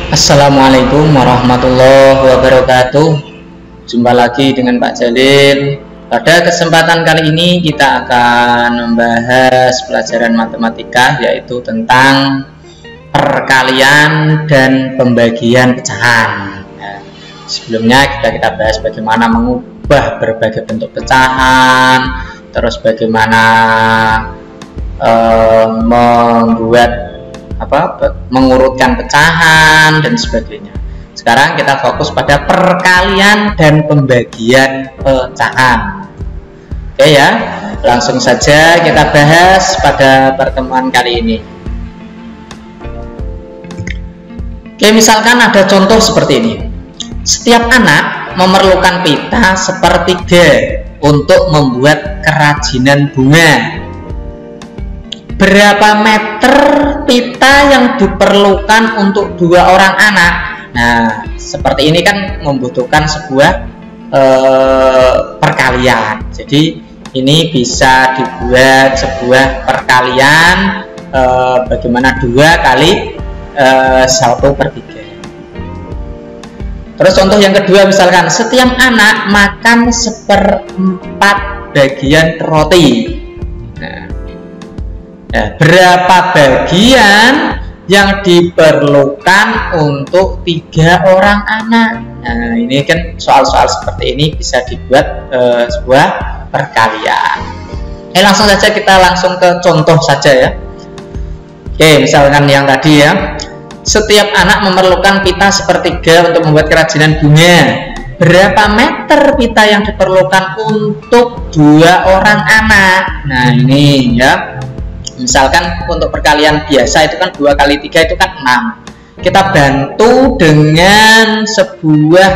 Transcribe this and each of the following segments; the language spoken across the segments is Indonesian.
Assalamualaikum warahmatullahi wabarakatuh. Jumpa lagi dengan Pak Jalil. Pada kesempatan kali ini kita akan membahas pelajaran matematika, yaitu tentang perkalian dan pembagian pecahan. Sebelumnya kita bahas bagaimana mengubah berbagai bentuk pecahan, terus bagaimana mengurutkan pecahan dan sebagainya. Sekarang kita fokus pada perkalian dan pembagian pecahan. Oke ya, langsung saja kita bahas pada pertemuan kali ini. Oke, misalkan ada contoh seperti ini. Setiap anak memerlukan pita sepertiga untuk membuat kerajinan bunga. Berapa meter pita yang diperlukan untuk 2 orang anak? Nah, seperti ini kan membutuhkan sebuah perkalian. Jadi ini bisa dibuat sebuah perkalian bagaimana 2 kali 1/3. Terus contoh yang kedua, misalkan setiap anak makan 1/4 bagian roti. Nah, berapa bagian yang diperlukan untuk 3 orang anak? Nah, ini kan soal-soal seperti ini bisa dibuat sebuah perkalian. Langsung saja kita langsung ke contoh saja ya. Oke, misalkan yang tadi ya. Setiap anak memerlukan pita sepertiga untuk membuat kerajinan bunga. Berapa meter pita yang diperlukan untuk 2 orang anak? Nah, ini ya. Misalkan untuk perkalian biasa itu kan 2 kali 3 itu kan 6. Kita bantu dengan sebuah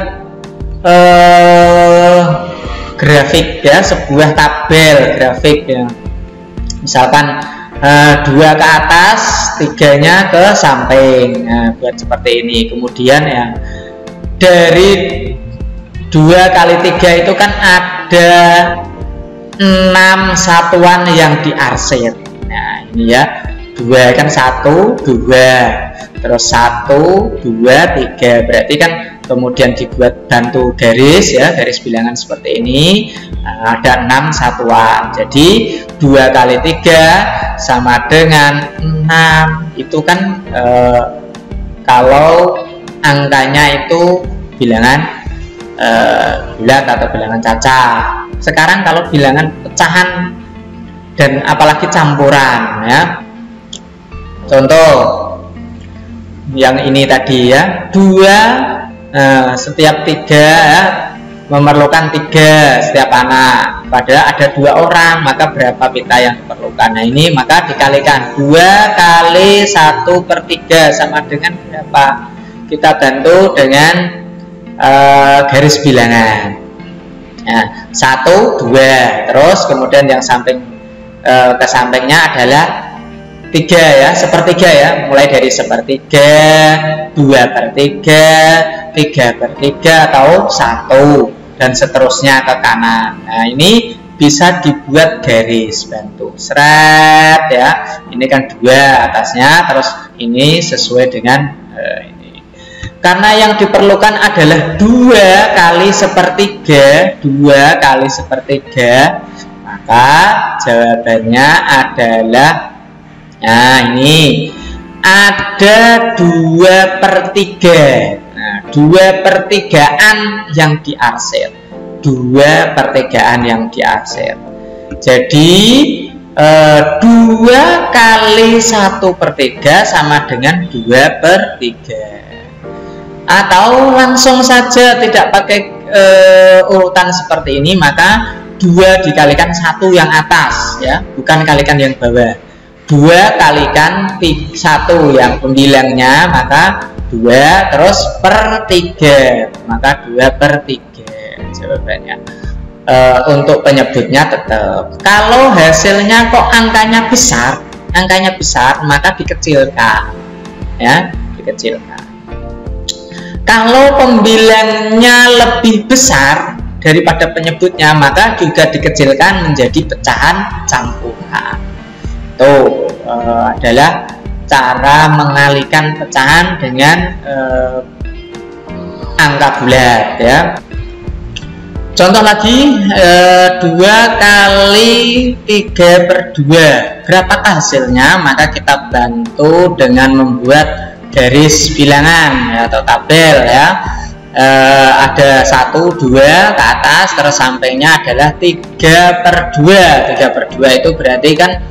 grafik ya, sebuah tabel grafik ya. Misalkan 2 ke atas, 3-nya ke samping. Nah, buat seperti ini. Kemudian ya, dari 2 kali 3 itu kan ada 6 satuan yang diarsir. Nah, ini ya, 2 kan 1, 2, terus 1, 2, 3. Berarti kan kemudian dibuat bantu garis ya, garis bilangan seperti ini. Nah, ada 6 satuan. Jadi 2 kali 3 sama dengan 6. Itu kan kalau angkanya itu bilangan bulat atau bilangan cacah. Sekarang kalau bilangan pecahan dan apalagi campuran ya. Contoh yang ini tadi ya, 2 setiap 3 ya, memerlukan 3 setiap anak. Padahal ada 2 orang, maka berapa pita yang diperlukan? Nah, ini maka dikalikan 2 kali 1/3 sama dengan berapa? Kita bantu dengan garis bilangan. Nah, 1, 2, terus kemudian yang samping ke sampingnya adalah 3 ya, 1/3 ya, mulai dari 1/3, 2/3, 3/3 atau 1 dan seterusnya ke kanan. Nah, ini bisa dibuat garis bantu seret ya. Ini kan 2 atasnya, terus ini sesuai dengan ini. Karena yang diperlukan adalah 2 kali 1/3, 2 kali 1/3, maka jawabannya adalah, nah ini ada 2/3. Nah, 2/3 yang diarsir, 2/3 yang diarsir. Jadi 2 kali 1/3 sama dengan 2/3. Atau langsung saja tidak pakai urutan seperti ini, maka 2 dikalikan 1 yang atas ya, bukan kalikan yang bawah. 2 kalikan 1 yang pembilangnya, maka 2 terus per 3, maka 2/3 jawabannya. Untuk penyebutnya tetap, kalau hasilnya kok angkanya besar, maka dikecilkan ya, dikecilkan. Kalau pembilangnya lebih besar daripada penyebutnya, maka juga dikecilkan menjadi pecahan campuran. Itu adalah cara mengalihkan pecahan dengan angka bulat ya. Contoh lagi, 2 kali 3/2 berapakah hasilnya? Maka kita bantu dengan membuat garis bilangan ya, atau tabel ya. Ada 1, 2 ke atas, terus sampingnya adalah 3/2. 3/2 itu berarti kan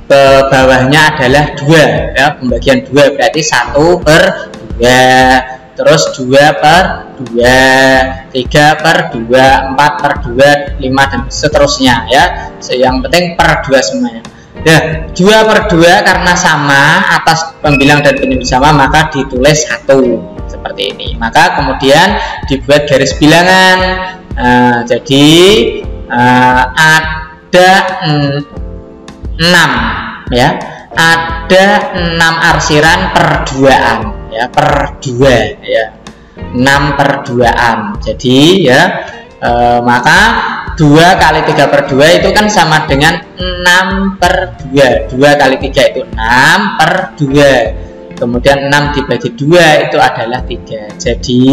ke bawahnya adalah 2 ya, pembagian 2 berarti 1/2, terus 2/2, 3/2, 4/2, 5 dan seterusnya ya. Yang penting per 2 semuanya. Ya, 2/2 karena sama, atas pembilang dan penyebut sama, maka ditulis 1 seperti ini. Maka kemudian dibuat garis bilangan. Jadi ada 6 ya, ada 6 arsiran per-2an ya, per-2 ya, 6/2an. Jadi ya maka 2 kali 3/2 itu kan sama dengan 6/2. 2 kali 3 itu 6/2. Kemudian 6 dibagi 2 itu adalah 3. Jadi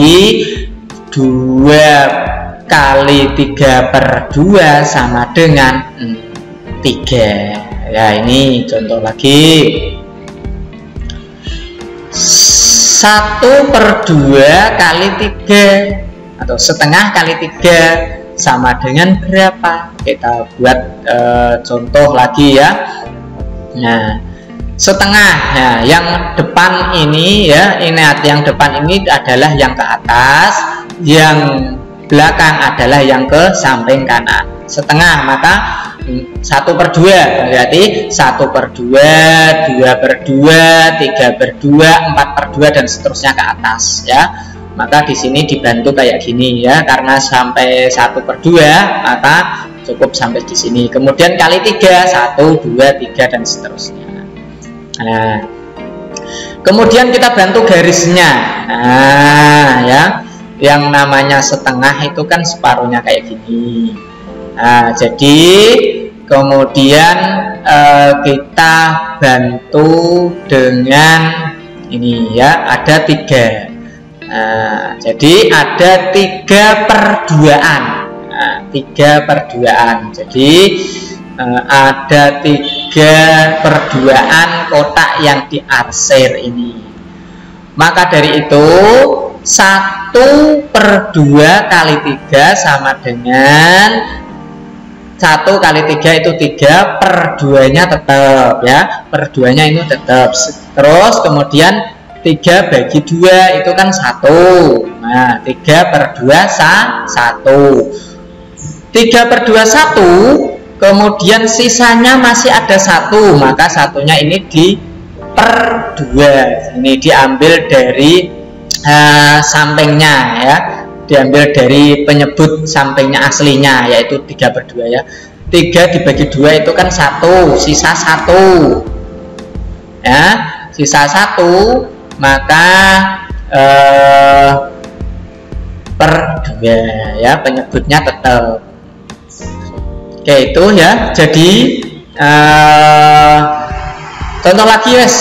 2 kali 3/2 sama dengan 3. Ya, ini contoh lagi. 1/2 kali 3 atau setengah kali 3 sama dengan berapa? Kita buat contoh lagi ya. Nah, setengah ya, yang depan ini ya, ingat yang depan ini adalah yang ke atas, yang belakang adalah yang ke samping kanan. Setengah, maka 1/2 berarti 1/2, 2/2, 3/2, 4/2 dan seterusnya ke atas ya. Maka di sini dibantu kayak gini ya, karena sampai 1/2 maka cukup sampai di sini. Kemudian kali 3, 1, 2, 3 dan seterusnya. Nah, kemudian kita bantu garisnya. Nah, ya, yang namanya setengah itu kan separuhnya kayak gini. Nah, jadi kemudian kita bantu dengan ini ya, ada 3. Nah, jadi ada 3/2an. Nah, 3/2an. Jadi ada 3/2an kotak yang diarsir ini. Maka dari itu 1/2 kali 3 sama dengan 1 kali 3 itu 3/2 nya tetap ya, per-2 nya ini tetap. Terus kemudian 3 bagi 2 itu kan 1. Nah, 3/2 1. 3/2 1, kemudian sisanya masih ada 1, maka satunya ini di/2. Ini diambil dari sampingnya ya, diambil dari penyebut sampingnya aslinya, yaitu 3/2 ya. 3 dibagi 2 itu kan 1, sisa 1 ya, sisa 1, maka per-2 ya, penyebutnya tetap. Oke, itu ya. Jadi contoh lagi wes,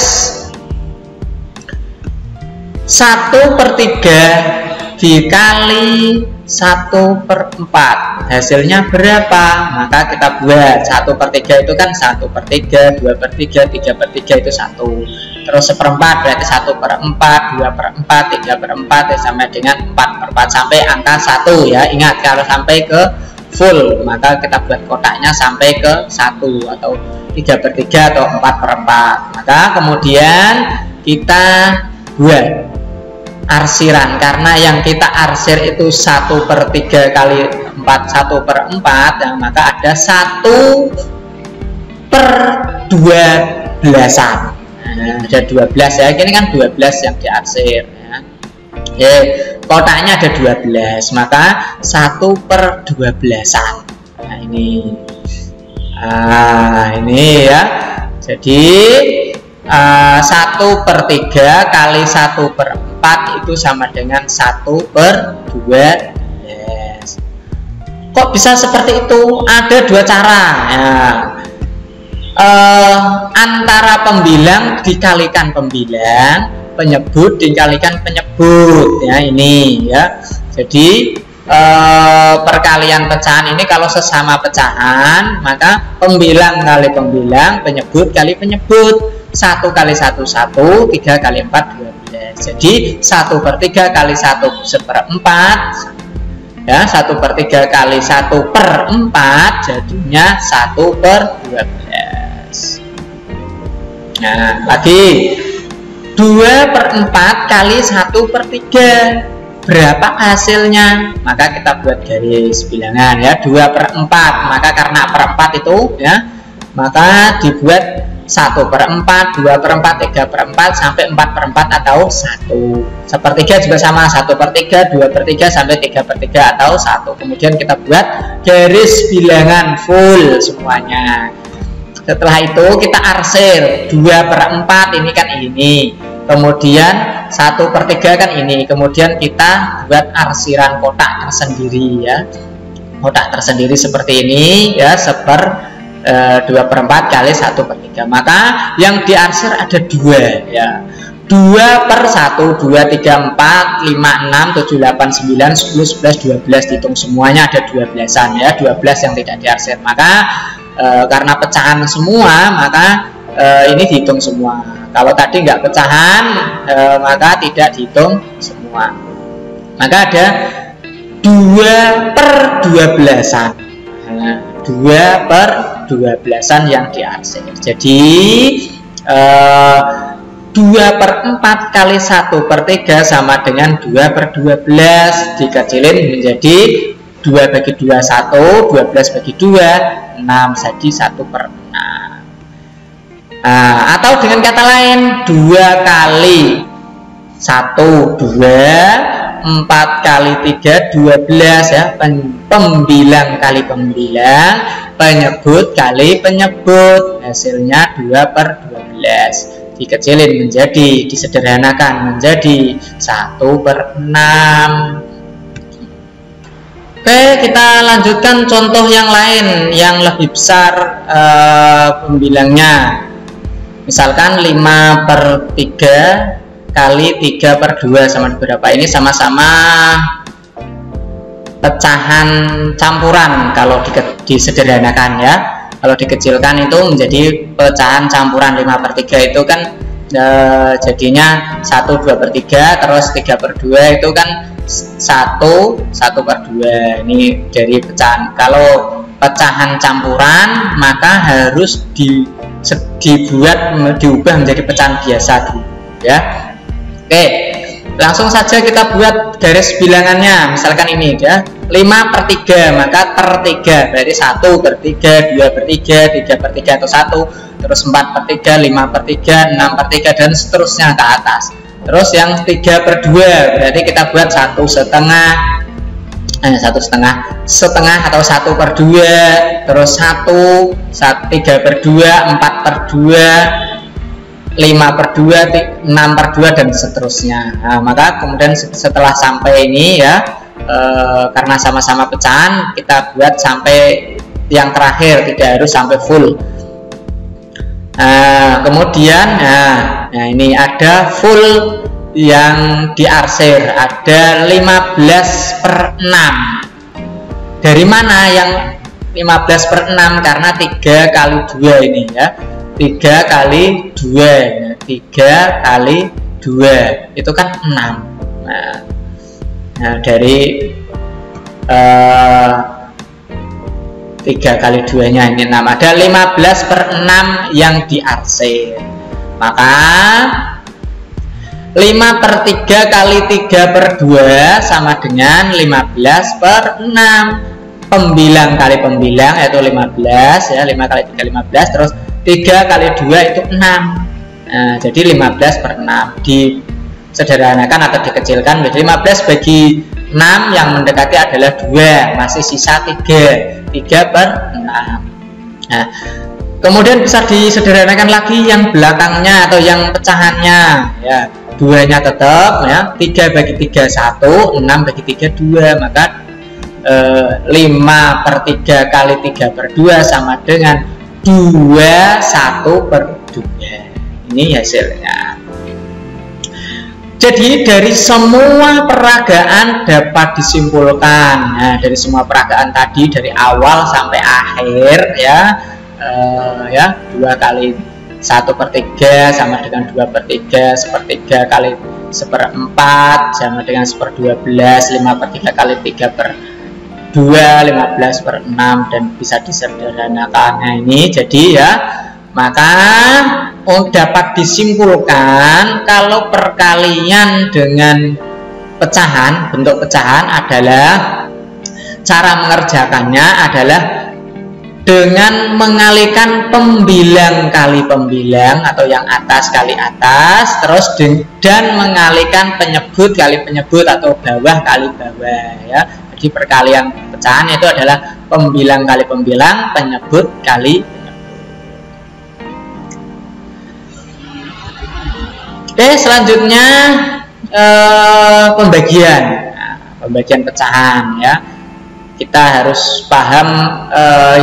1/3 dikali 1/4 hasilnya berapa? Maka kita buat 1/3 itu kan 1/3, 2/3, 3/3 itu 1. Terus 1/4 berarti 1/4, 2/4, 3/4 sama dengan 4/4 sampai angka 1 ya. Ingat, kalau sampai ke full maka kita buat kotaknya sampai ke 1 atau 3/3 atau 4/4. Maka kemudian kita buat arsiran, karena yang kita arsir itu 1/3 kali 4, 1/4 ya, maka ada 1/12an. Nah, ada 12 ya, ini kan 12 yang diarsir ya. Oke, kotaknya ada 12, maka 1/12an. Nah, ini ya. Jadi 1/3 kali 1/4 itu sama dengan 1/12. Kok bisa seperti itu? Ada 2 cara ya. antara pembilang dikalikan pembilang, penyebut dikalikan penyebut, ya ini ya. Jadi perkalian pecahan ini kalau sesama pecahan, maka pembilang kali pembilang, penyebut kali penyebut. 1 kali 1 1, 3 kali 4 12. Jadi 1/3 kali 1/4, ya 1/3 kali 1/4 jadinya 1/12. Nah lagi 2/4 kali 1/3 berapa hasilnya? Maka kita buat garis bilangan ya, 2/4. Maka karena per 4 itu ya, maka dibuat 1/4, 2/4, 3/4 sampai 4/4 atau 1/3 juga sama, 1/3, 2/3 sampai 3/3 atau 1. Kemudian kita buat garis bilangan full semuanya. Setelah itu kita arsir 2/4 ini kan ini, kemudian 1/3 kan ini, kemudian kita buat arsiran kotak tersendiri ya, kotak tersendiri seperti ini ya, 2/4 kali 1/3. Maka yang diarsir ada 2 ya, 2/1, 2, 3, 4, 5, 6, 7, 8, 9, 10, 11, 12 dihitung semuanya ada 12-an ya, 12 yang tidak diarsir. Maka karena pecahan semua, maka ini dihitung semua. Kalau tadi nggak pecahan, maka tidak dihitung semua. Maka ada 2/12an, 2/12an yang diarsir. Jadi 2/4 kali 1/3 sama dengan 2/12, dikecilin menjadi 2 bagi 2 1, 12 bagi 2 6, jadi 1/6. Atau dengan kata lain 2 kali 1 2, 4 kali 3 12 ya, pembilang kali pembilang, penyebut kali penyebut, hasilnya 2/12. Dikecilin menjadi, disederhanakan menjadi 1/6. Oke, kita lanjutkan contoh yang lain yang lebih besar pembilangnya. Misalkan 5/3 kali 3/2 sama berapa? Ini sama-sama pecahan campuran kalau disederhanakan ya. Kalau dikecilkan itu menjadi pecahan campuran. 5/3 itu kan jadinya 1 2/3, terus 3/2 itu kan 1/2. Ini dari pecahan. Kalau pecahan campuran maka harus diubah menjadi pecahan biasa dulu ya. Oke, langsung saja kita buat garis bilangannya. Misalkan ini ya, 5/3, maka per 3 berarti 1/3, 2/3, 3/3 atau 1, terus 4/3, 5/3, 6/3 dan seterusnya ke atas. Terus yang 3/2 berarti kita buat 1/2, 1/2 atau 1/2, terus 1, 3/2, 4/2, 5/2, 6/2 dan seterusnya. Maka kemudian setelah sampai ini ya, karena sama-sama pecahan, kita buat sampai yang terakhir, tidak harus sampai full. Kemudian ini ada full yang diarsir, ada 15/6. Dari mana yang 15/6? Karena 3 kali 2 ini ya, 3 kali 2, 3 kali 2 itu kan 6. Nah dari 3 kali 2 nya ini 6, ada 15/6 yang diarsir. Maka 5/3 kali 3/2 sama dengan 15/6. Pembilang kali pembilang yaitu 15 ya, 5 kali 3 15, terus 3 kali 2 itu 6. Jadi 15/6 disederhanakan atau dikecilkan menjadi 15 bagi 6 yang mendekati adalah 2, masih sisa 3/6. Kemudian bisa disederhanakan lagi yang belakangnya atau yang pecahannya ya. 2-nya tetap ya, 3 bagi 3 1, 6 bagi 3 2, maka 5/3 kali 3/2 sama dengan 21/2. Ini hasilnya. Jadi dari semua peragaan dapat disimpulkan, nah, dari semua peragaan tadi dari awal sampai akhir ya, 2 kali 1/3 sama dengan 2/3, 1/3 kali 1/4 sama dengan 1/12, 5/3 kali 3/2, 15/6, dan bisa disederhanakan. Nah ini jadi ya, maka dapat disimpulkan kalau perkalian dengan pecahan, bentuk pecahan adalah cara mengerjakannya adalah dengan mengalikan pembilang kali pembilang atau yang atas kali atas, terus dan mengalikan penyebut kali penyebut atau bawah kali bawah ya. Jadi perkalian pecahan itu adalah pembilang kali pembilang, penyebut kali penyebut. Oke, selanjutnya pembagian, pembagian pecahan ya. Kita harus paham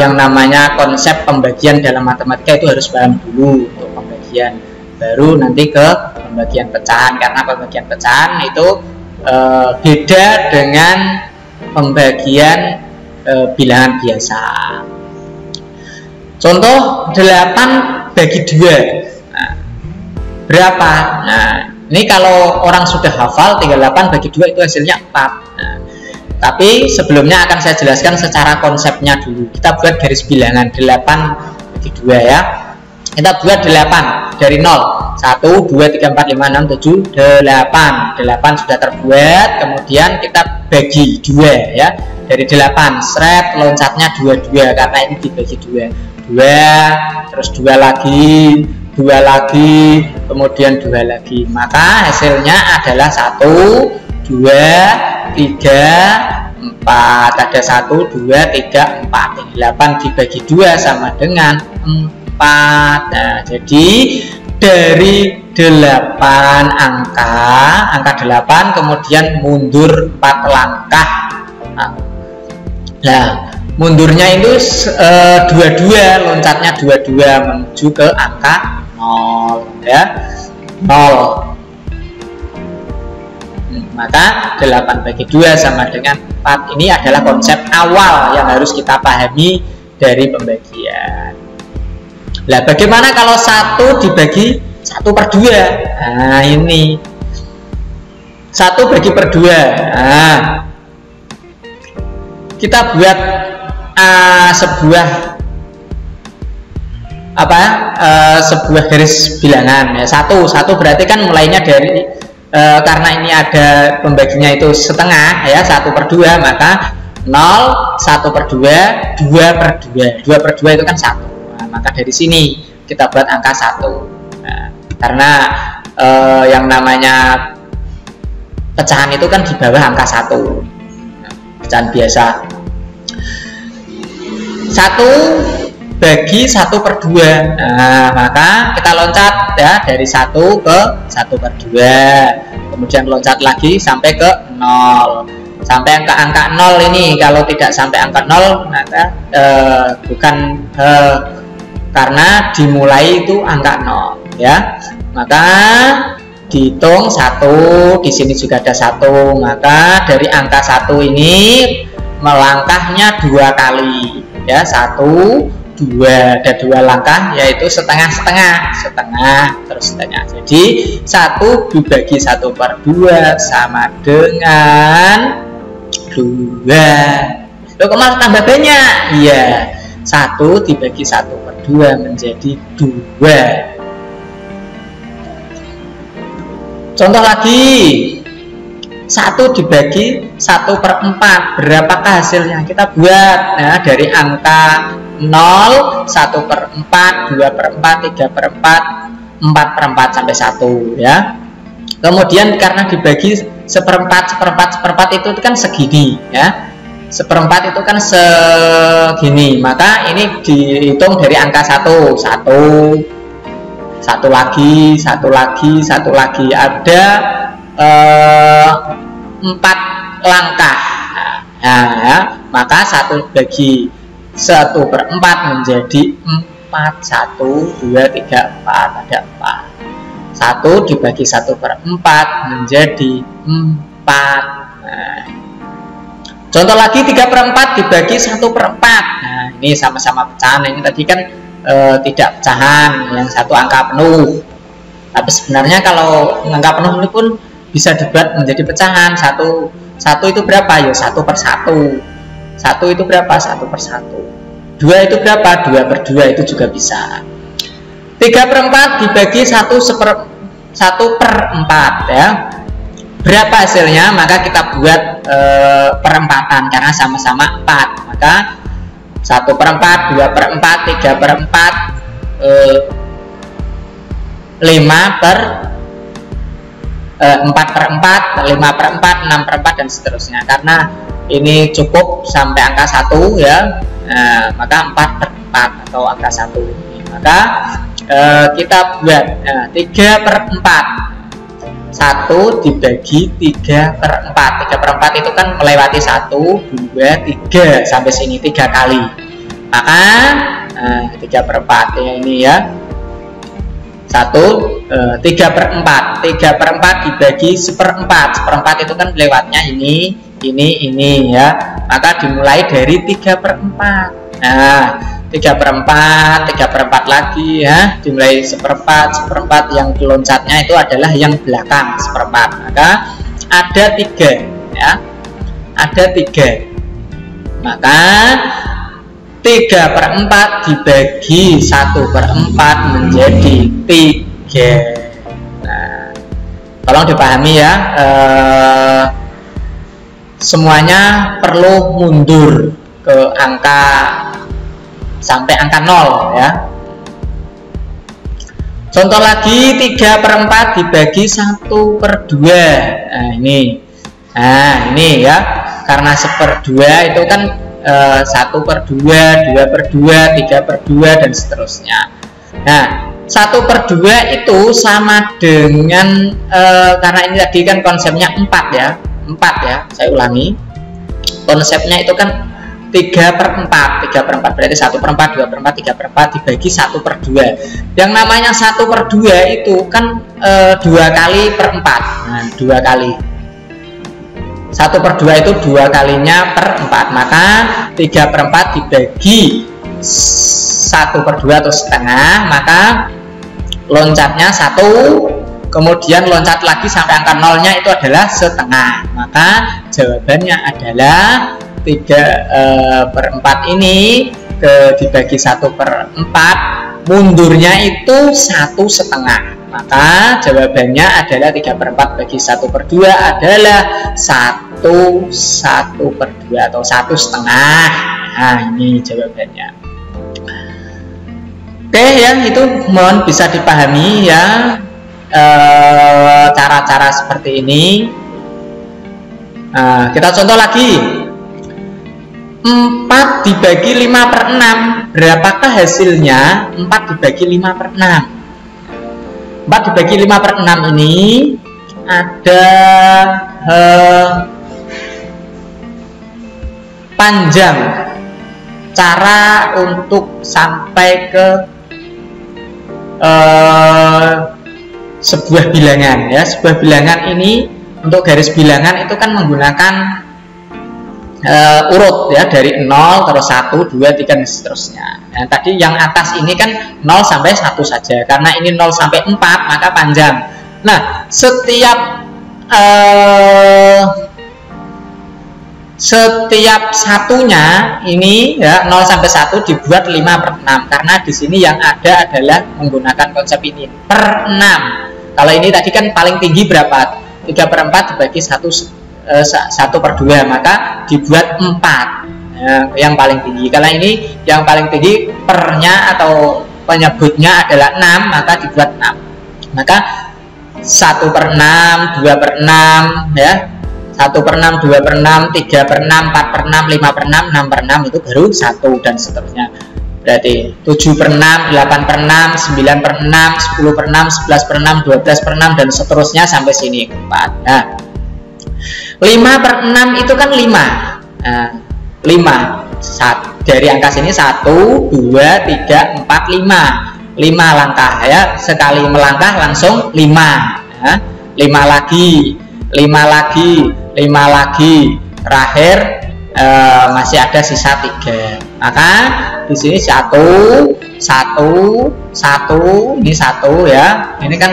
yang namanya konsep pembagian dalam matematika, itu harus paham dulu untuk pembagian, baru nanti ke pembagian pecahan, karena pembagian pecahan itu beda dengan pembagian bilangan biasa. Contoh 8 bagi 2. Nah, berapa? Nah, ini kalau orang sudah hafal 38 bagi 2 itu hasilnya 4. Nah, tapi sebelumnya akan saya jelaskan secara konsepnya dulu. Kita buat garis bilangan 8 bagi 2 ya. Kita buat 8 dari 0. 1, 2, 3, 4, 5, 6, 7, 8. 8 sudah terbuat, kemudian kita bagi 2 ya. Dari 8, seret, loncatnya 22 karena ini dibagi 2. 2, terus 2 lagi, 2 lagi, kemudian 2 lagi. Maka hasilnya adalah 1, 2, 3, 4. Ada 1, 2, 3, 4. 8 dibagi 2 sama dengan 4. Nah, jadi dari 8 angka 8 kemudian mundur 4 langkah. Nah, mundurnya itu 22, loncatnya 22 menuju ke angka 0 ya. 0. Maka 8 bagi 2 sama dengan 4. Ini adalah konsep awal yang harus kita pahami dari pembagian. Nah, bagaimana kalau 1 dibagi 1/2? Nah, ini 1 bagi per 2. Nah, kita buat sebuah garis bilangan ya. 1 berarti kan mulainya dari karena ini ada pembaginya itu setengah ya, 1/2, maka 0, 1/2, 2/2. 2/2 itu kan 1. Nah, maka dari sini kita buat angka 1. Nah, karena yang namanya pecahan itu kan di bawah angka 1. Nah, pecahan biasa. 1 bagi 1/2. Nah, maka kita loncat ya dari 1 ke 1/2. Kemudian loncat lagi sampai ke 0. Sampai angka 0 ini, kalau tidak sampai angka 0 maka bukan karena dimulai itu angka 0 ya. Maka dihitung 1, di sini juga ada 1. Maka dari angka 1 ini melangkahnya 2 kali ya, 1, 2, ada 2 langkah, yaitu setengah terus setengah. Jadi 1 dibagi 1/2 sama dengan 2. Loh, kok malah tambah banyak? Iya, 1 dibagi 1/2 menjadi 2. Contoh lagi, 1 dibagi 1/4. Berapakah hasilnya? Kita buat ya, dari angka 0, 1/4, 2/4, 3/4, 4/4 sampai 1 ya. Kemudian karena dibagi seperempat itu kan segini ya. Seperempat itu kan segini, maka ini dihitung dari angka 1. 1 lagi, 1 lagi, 1 lagi. Ada 4 langkah. Nah, ya, maka 1 bagi 1/4 menjadi 4. 1, 2, 3, 4. Ada 4. 1 dibagi 1/4 menjadi 4. Nah, contoh lagi 3/4 dibagi 1/4. Nah, ini sama-sama pecahan. Ini tadi kan tidak pecahan, yang satu angka penuh. Tapi sebenarnya kalau angka penuh ini pun bisa dibuat menjadi pecahan. Satu itu berapa? Ya 1/1. 1 itu berapa? 1/1. 2 itu berapa? 2/2 itu juga bisa. 3/4 dibagi 1/4 ya. Berapa hasilnya? Maka kita buat perempatan karena sama-sama 4. Maka 1/4, 2/4, 3/4, 4/4, 5/4, 6/4 dan seterusnya. Karena ini cukup sampai angka 1 ya. Nah, maka 4/4 atau angka 1. Maka kita buat 3/4. 1 dibagi 3/4. 3/4 itu kan melewati 1, 2, 3 sampai sini 3 kali. Maka 3/4 ya ini ya. 3/4. 3/4 dibagi 1/4. 1/4 itu kan lewatnya ini ya. Maka dimulai dari 3/4. Nah, 3/4 lagi ya, dimulai 1/4 yang loncatnya itu adalah yang belakang 1/4. Maka ada 3 ya, ada 3. Maka 3/4 dibagi 1/4 menjadi 3. Nah, tolong dipahami ya, semuanya perlu mundur ke angka sampai angka 0 ya. Contoh lagi 3/4 dibagi 1/2. Nah ini ya, karena 1/2 itu kan 1/2, 2/2, 3/2 dan seterusnya. Nah 1/2 itu sama dengan karena ini tadi kan konsepnya 4 ya, saya ulangi, konsepnya itu kan 3/4 berarti 1/4, 2/4, 3/4 dibagi 1/2. Yang namanya 1/2 itu kan 2 kali per 4. Nah 2 kali 1/2 itu 2 kalinya per 4. Maka 3/4 dibagi 1/2 atau setengah, maka loncatnya 1, kemudian loncat lagi sampai angka 0-nya itu adalah setengah. Maka jawabannya adalah 3/4 ini dibagi 1/4, mundurnya itu 1/2. Maka jawabannya adalah 3/4 bagi 1/2 adalah 1/2 atau 1/2. Nah ini jawabannya. Oke ya, itu mohon bisa dipahami ya, cara-cara seperti ini. Nah, kita contoh lagi. 4 dibagi 5/6, berapakah hasilnya? 4 dibagi 5/6. 4 dibagi 5/6 ini ada panjang cara untuk sampai ke sebuah bilangan ya. Sebuah bilangan ini, untuk garis bilangan itu kan menggunakan urut ya, dari 0 terus 1, 2, 3 dan seterusnya. Nah, tadi yang atas ini kan 0 sampai 1 saja, karena ini 0 sampai 4 maka panjang. Nah setiap satunya ini ya, 0 sampai 1 dibuat 5/6, karena di sini yang ada adalah menggunakan konsep ini per 6. Kalau ini tadi kan paling tinggi berapa? 3/4 dibagi 1/2, maka dibuat 4 ya, yang paling tinggi. Kalau ini yang paling tinggi pernya atau penyebutnya adalah 6, maka dibuat 6. Maka 1/6, 2/6 ya, 1/6, 2/6, 3/6, 4/6, 5/6, 6/6 itu baru 1 dan seterusnya. Berarti 7/6, 8/6, 9/6, 10/6, 11/6, 12/6 dan seterusnya sampai sini 4. Nah 5/6 itu kan 5. Nah, 5 Dari angka sini 1, 2, 3, 4, 5 langkah ya, sekali melangkah langsung 5 ya. 5 lagi, 5 lagi, terakhir masih ada sisa 3. Maka di sini 1, ini 1 ya. Ini kan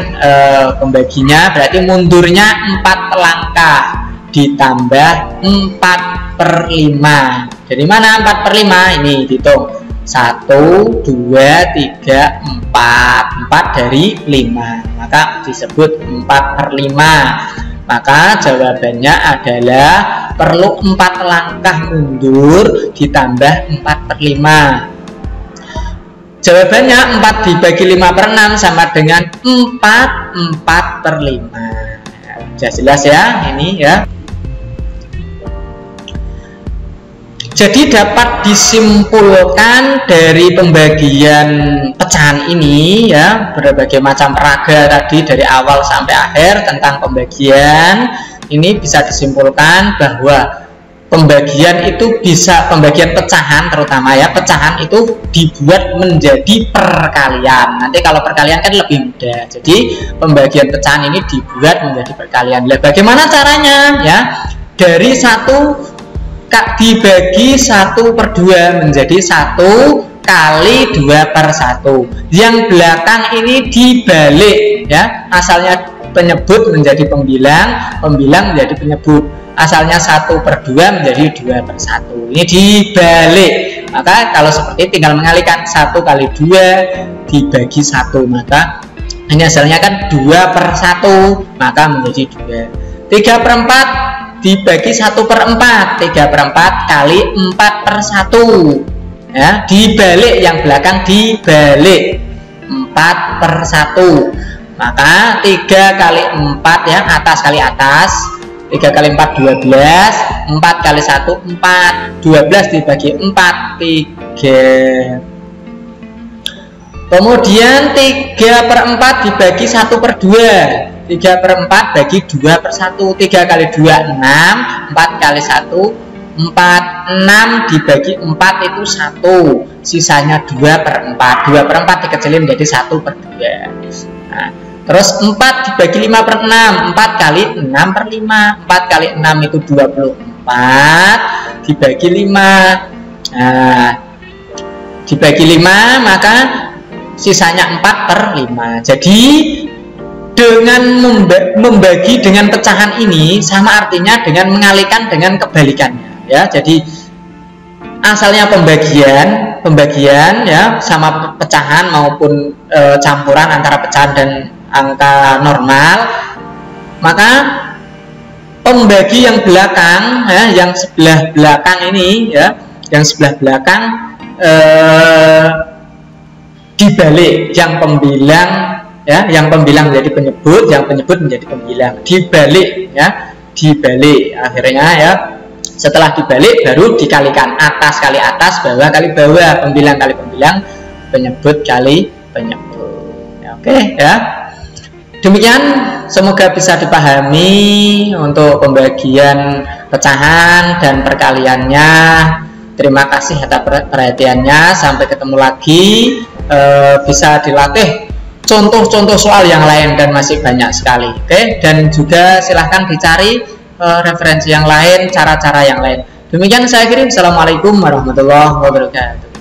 pembaginya berarti mundurnya 4 langkah ditambah 4/5. Jadi mana 4/5? Ini dihitung 1, 2, 3, 4 dari 5, maka disebut 4/5. Maka jawabannya adalah perlu 4 langkah mundur ditambah 4/5. Jawabannya 4 dibagi 5/6 sama dengan 4/5. Sudah jelas ya ini ya. Jadi dapat disimpulkan dari pembagian pecahan ini ya, berbagai macam peraga tadi dari awal sampai akhir tentang pembagian ini bisa disimpulkan bahwa pembagian itu bisa, pembagian pecahan terutama ya, pecahan itu dibuat menjadi perkalian. Nanti kalau perkalian kan lebih mudah. Jadi pembagian pecahan ini dibuat menjadi perkalian. Nah, bagaimana caranya ya? Dari 1 dibagi 1/2 menjadi 1 kali 2/1. Yang belakang ini dibalik ya, asalnya penyebut menjadi pembilang, pembilang menjadi penyebut. Asalnya 1/2 menjadi 2/1. Ini dibalik. Maka kalau seperti tinggal mengalihkan 1 kali 2 dibagi 1, maka ini hasilnya kan 2/1, maka menjadi 2. 3/4 dibagi 1/4, 3/4 kali 4/1 ya, dibalik, yang belakang dibalik 4/1, maka 3 kali 4 ya, atas kali atas, 3 kali 4 12, 4 kali 1 4, 12 dibagi 4 3. Kemudian 3/4 dibagi 1/2, 3/4 bagi 2/1, 3 kali 2 6, 4 kali 1 4, 6 dibagi 4 itu 1, sisanya 2/4, 2/4 dikecilin menjadi 1/2. Nah, terus 4 dibagi 5/6, 4 kali 6/5, 4 kali 6 itu 24 dibagi 5. Nah, dibagi 5 maka sisanya 4/5. Jadi dengan membagi dengan pecahan ini sama artinya dengan mengalihkan dengan kebalikannya ya. Jadi asalnya pembagian ya sama pecahan maupun campuran antara pecahan dan angka normal, maka pembagi yang belakang ya, yang sebelah belakang ini ya, yang sebelah belakang dibalik, yang pembilang ya, yang pembilang menjadi penyebut, yang penyebut menjadi pembilang, dibalik ya, dibalik. Akhirnya ya, setelah dibalik baru dikalikan, atas kali atas, bawah kali bawah, pembilang kali pembilang, penyebut kali penyebut ya, oke ya. Demikian, semoga bisa dipahami untuk pembagian pecahan dan perkaliannya. Terima kasih atas perhatiannya, sampai ketemu lagi. Bisa dilatih contoh-contoh soal yang lain dan masih banyak sekali, oke? Dan juga silahkan dicari referensi yang lain, cara-cara yang lain. Demikian saya kirim. Assalamualaikum warahmatullahi wabarakatuh.